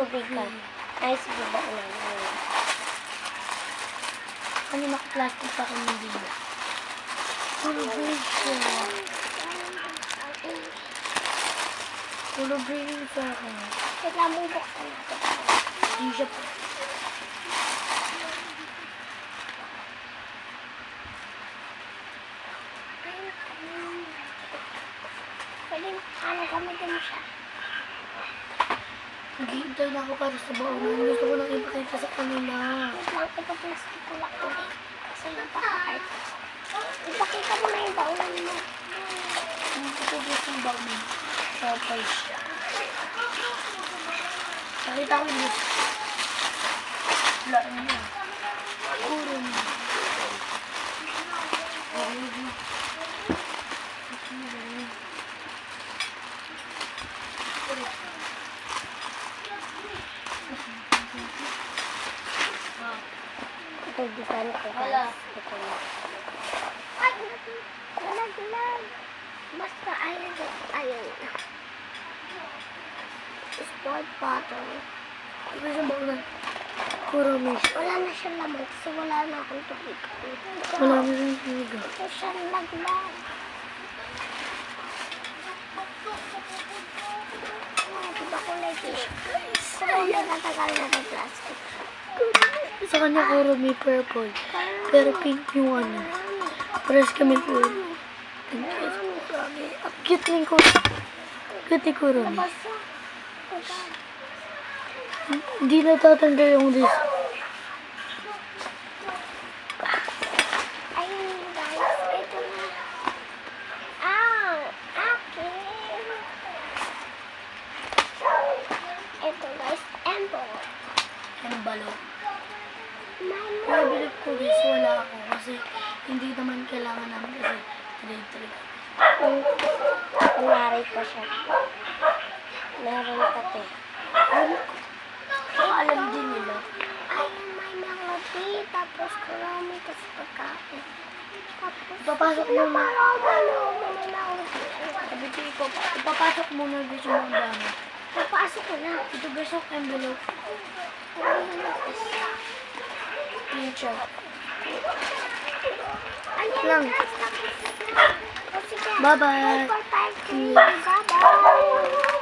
tubig ka. Ay, sige ba ulan? Ano naka-plastic pa kami dito? Tubig siya. Tubig siya ako. Kailangan mo buksan natin. Hindi siya pa. Pwede, gamitin mo siya. Naghihintay na ako para sa baunan. Gusto ko nang ipakita sa kanila. Wait lang, ipaplastic ko lang ulit. Kasi napaka-art. Ipakita mo na yung baunan mo. Ito gusto yung baunan. Surprise siya. Nakita ko yun. Wala niya. Puro niya. Ito, design ko. Wala. Ito na. Ay, nalag. Basta, ayun. Sport bottle. Ito yung baunan. Puro miss. Wala na siyang laman kasi wala na akong tubig. Wala na rin tubig. Ito siyang laglag. Diba kulay fish? Pero hindi natagal na ng plastic. Sa kanya puro may purple. Pero pink yung ano. Pares kami puro. Pink is grabe. Ang cute ng kuro. Cute yung kuro. Basta. Hindi natatanda yung this. Ayun guys, ito na. Akin. Ito guys, envelope. Ang balo. Mama. Nabilib ko this. Wala ako. Kasi hindi naman kailangan namin kasi trade. Kunwari pa siya. Meron kasi. Alam din nila. Ayun, may melody. Tapos kurami kasi pagkain. Tapos, Ipapasok muna. may melody. Sabi ko ipapasok muna guys yung mga dami. Napasok ko na. Ito guys yung envelope. Picture. Ayan Lang. guys, tapos na. O sige. Bye-bye. Bye-bye. Bye-bye.